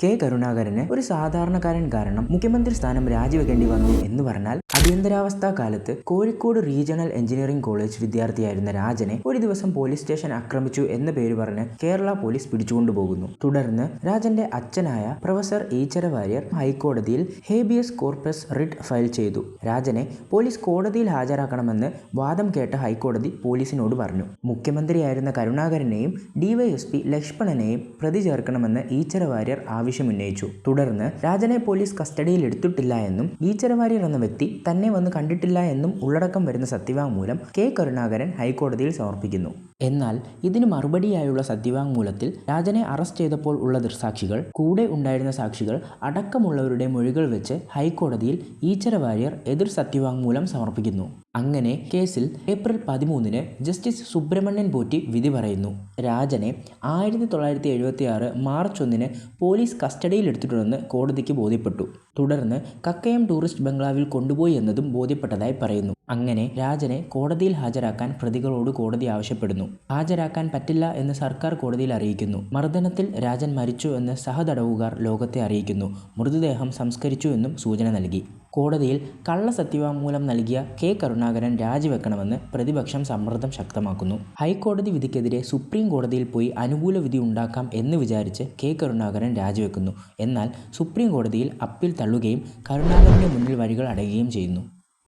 K കരുണാകരന് ഒരു സാധാരണക്കാരൻ കാരണം മുഖ്യമന്ത്രി സ്ഥാനം രാജിവെക്കേണ്ടി വന്നു എന്ന് പറഞ്ഞാൽ അടിയന്തരാവസ്ഥാ കാലത്ത് കോഴിക്കോട് റീജിയണൽ എഞ്ചിനീയറിംഗ് കോളേജ് വിദ്യാർത്ഥിയായിരുന്ന രാജനെ ഒരു ദിവസം പോലീസ് സ്റ്റേഷൻ ആക്രമിച്ചു എന്ന പേര് പറഞ്ഞ് കേരള പോലീസ് പിടിച്ചുകൊണ്ടുപോകുന്നു. തുടർന്ന് രാജന്റെ അച്ഛനായ പ്രൊഫസർ ഈച്ചര വാര്യർ ഹൈക്കോടതിയിൽ ഹേബിയസ് കോർപ്പസ് റിട്ട് ഫയൽ ചെയ്തു. രാജനെ പോലീസ് കോടതിയിൽ ഹാജരാക്കണമെന്ന് വാദം കേട്ട ഹൈക്കോടതി പോലീസിനോട് പറഞ്ഞു. മുഖ്യമന്ത്രിയായിരുന്ന കരുണാകരനെയും ഡിവൈഎസ്പി ലക്ഷ്മണനെയും പ്രതി ചേർക്കണമെന്ന് ഈച്ചര വാര്യർ ആവശ്യമുന്നയിച്ചു. തുടർന്ന് രാജനെ പോലീസ് കസ്റ്റഡിയിൽ എടുത്തിട്ടില്ല എന്നും ഈച്ചര വാര്യർ എന്ന വ്യക്തി തന്നെ വന്ന് കണ്ടിട്ടില്ല എന്നും ഉള്ളടക്കം വരുന്ന സത്യവാങ്മൂലം കെ കരുണാകരൻ ഹൈക്കോടതിയിൽ സമർപ്പിക്കുന്നു. എന്നാൽ ഇതിന് മറുപടിയായുള്ള സത്യവാങ്മൂലത്തിൽ രാജനെ അറസ്റ്റ് ചെയ്തപ്പോൾ ഉള്ള ദൃക്സാക്ഷികൾ, കൂടെ ഉണ്ടായിരുന്ന സാക്ഷികൾ അടക്കമുള്ളവരുടെ മൊഴികൾ വെച്ച് ഹൈക്കോടതിയിൽ ഈച്ചര വാര്യർ എതിർ സത്യവാങ്മൂലം സമർപ്പിക്കുന്നു. അങ്ങനെ കേസിൽ ഏപ്രിൽ 13 ജസ്റ്റിസ് സുബ്രഹ്മണ്യൻ പോറ്റി വിധി പറയുന്നു. രാജനെ 1976 മാർച്ച് 1 പോലീസ് കസ്റ്റഡിയിലെടുത്തിട്ടുണ്ടെന്ന് കോടതിക്ക് ബോധ്യപ്പെട്ടു. തുടർന്ന് കക്കയം ടൂറിസ്റ്റ് ബംഗ്ലാവിൽ കൊണ്ടുപോയി എന്നതും ബോധ്യപ്പെട്ടതായി പറയുന്നു. അങ്ങനെ രാജനെ കോടതിയിൽ ഹാജരാക്കാൻ പ്രതികളോട് കോടതി ആവശ്യപ്പെടുന്നു. ഹാജരാക്കാൻ പറ്റില്ല എന്ന് സർക്കാർ കോടതിയിൽ അറിയിക്കുന്നു. മർദ്ദനത്തിൽ രാജൻ മരിച്ചു എന്ന് സഹതടവുകാർ ലോകത്തെ അറിയിക്കുന്നു. മൃതദേഹം സംസ്കരിച്ചു എന്നും സൂചന നൽകി. കോടതിയിൽ കള്ള സത്യവാങ്മൂലം നൽകിയ കെ കരുണാകരൻ രാജിവെക്കണമെന്ന് പ്രതിപക്ഷം സമ്മർദ്ദം ശക്തമാക്കുന്നു. ഹൈക്കോടതി വിധിക്കെതിരെ സുപ്രീം കോടതിയിൽ പോയി അനുകൂല വിധി ഉണ്ടാക്കാം എന്ന് വിചാരിച്ച് കെ കരുണാകരൻ രാജിവെക്കുന്നു. എന്നാൽ സുപ്രീം കോടതിയിൽ അപ്പീൽ തള്ളുകയും കരുണാകരന്റെ മുന്നിൽ വഴികൾ അടയുകയും ചെയ്യുന്നു.